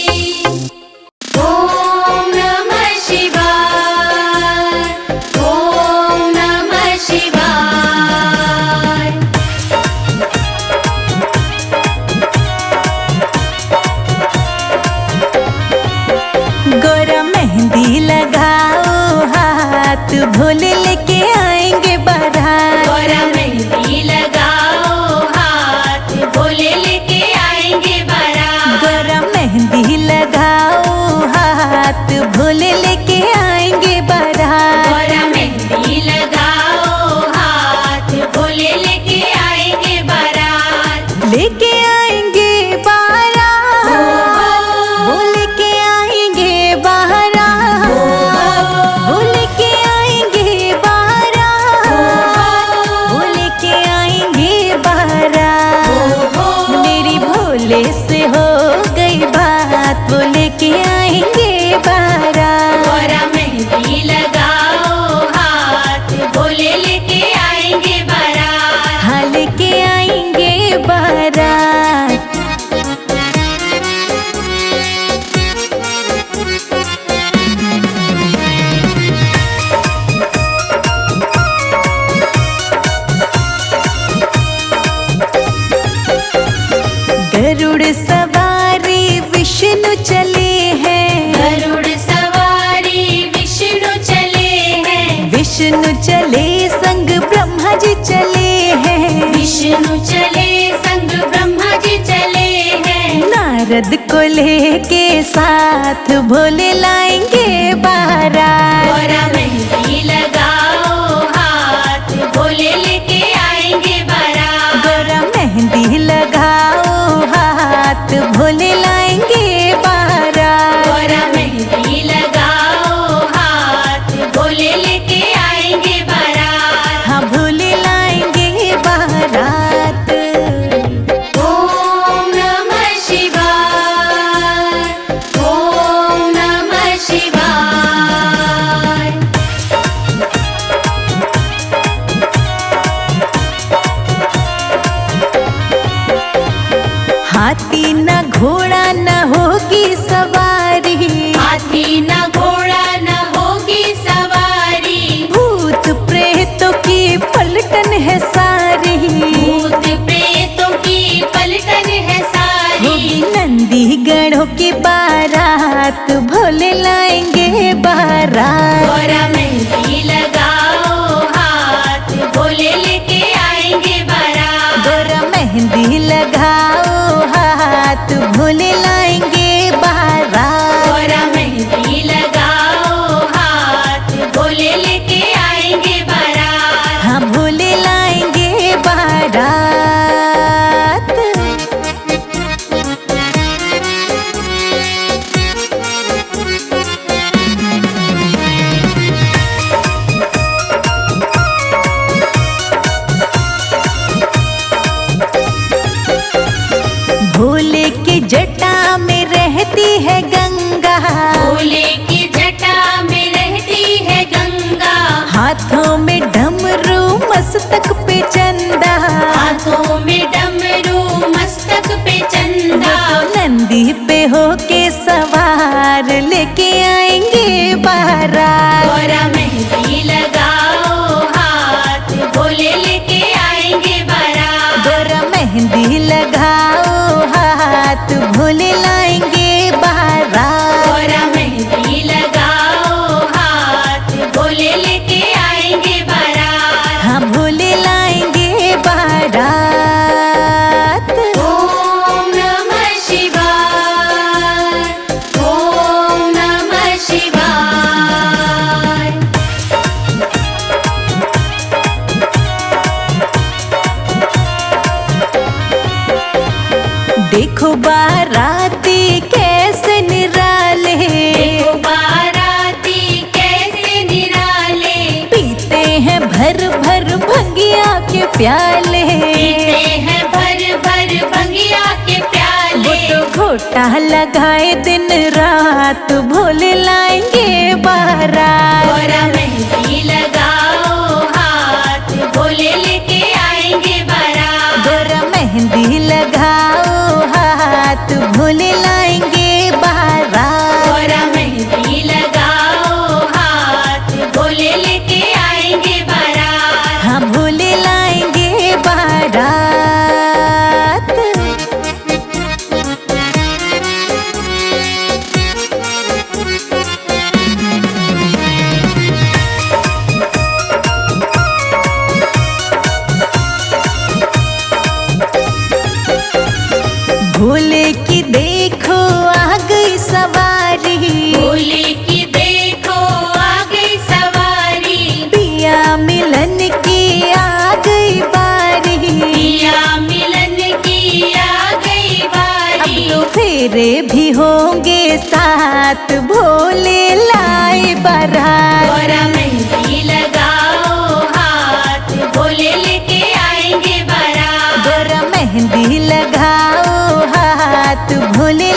ओम नमः शिवाय, ओम नमः शिवाय। गोरा मेहंदी लगाओ हाथ भोले लेके आएंगे बारात, गौरा मेहंदी लगाओ हाथ भोले लेके आएंगे बारात, गोरा मेहंदी लगाओ हाथ भोले लेके आएंगे बारात। गौरा मेहंदी लगाओ हाथ भोले लेके आएंगे बारात, लेके आएंगे बारात, वो लेके आएंगे बारात, वो लेके आएंगे बारात, वो लेके आएंगे बारात। मेरी भोले से हो गई बात, वो लेके आएंगे बारात। गौरा मेहंदी लगाओ हाथ भोले लेके आएंगे बारात, हाँ लेके आएंगे बारात। गरुड़ सवारी विष्णु चले हैं, गरुड़ सवारी विष्णु चले हैं, विष्णु चले संग ब्रह्मा जी चले हैं, विष्णु चले संग ब्रह्मा जी चले हैं, नारद को लेके साथ भोले लाएंगे बारात। गौरा मेहंदी लगाओ हाथ भोले लेके आएंगे बारात, गोरा मेहंदी लगाओ हाथ भोले लाएंगे बारात। गौरा मेहंदी लगाओ हाथ भोले लेके आएंगे बारात, हाँ भोले लाएंगे बारात। ओम नमः शिवाय, ओम नमः शिवाय। हाथी न घोड़ा न होगी सवारी, हाथी न घोड़ा न होगी सवारी, भूत प्रेतों की पलटन है सारी, भूत प्रेतों की पलटन है सारी, होगी नंदी गढ़ों की बारात, भोले लाएंगे बारात। गौरा मेहंदी लगाओ हाथ भोले लेके आएंगे बारात, गोरा मेहंदी लगाओ हाथ भोले लाएंगे बारात। गौरा मेहंदी लगाओ हाथ भोले लेके आएंगे बारात, हाँ भोले लाएंगे बारात। भोले के जटा में रहती है गंगा, भोले की जटा में रहती है गंगा, हाथों में डमरू मस्तक पे चंदा, हाथों में डमरू मस्तक पे चंदा, नंदी पे होके सवार लेके आएंगे बारात। गौरा मेहंदी लगाओ हाथ भोले लेके आएंगे बारात, गोरा मेहंदी लगाओ हाथ भोले लाएंगे बारात। गौरा मेहंदी लगाओ हाथ भोले लेके आएंगे बारात, हाँ भोले लाएंगे बारात। ओम नमः शिवाय, ओम नमः शिवाय। देखो बाराती कैसे निराले, देखो बाराती कैसे निराले, पीते हैं भर भर भंगिया के प्याले, पीते हैं भर भर भंगिया के वो प्याले। तो घोटा लगाए दिन रात भोले लाएंगे बारात। गोरा मेहंदी लगाओ हाथ, भोले लेके आएंगे बारात। गोरा मेहंदी लगाओ हाथ भोले लाएंगे बारात। गोरा मेहंदी लगाओ हाथ, भोले लेके आएंगे बारात। हाँ भोले लाएंगे बारात। भोले की देखो आ गई सवारी, भोले की देखो आ गई सवारी, पिया मिलन की आ गई बारी। पिया मिलन की आ गई अब बारी। तो फेरे भी होंगे साथ भोले लाए बारात। गोरा मेहंदी लगाओ हाथ, भोले लेके आएंगे बारात। गोरा मेहंदी लगाओ हाथ भोले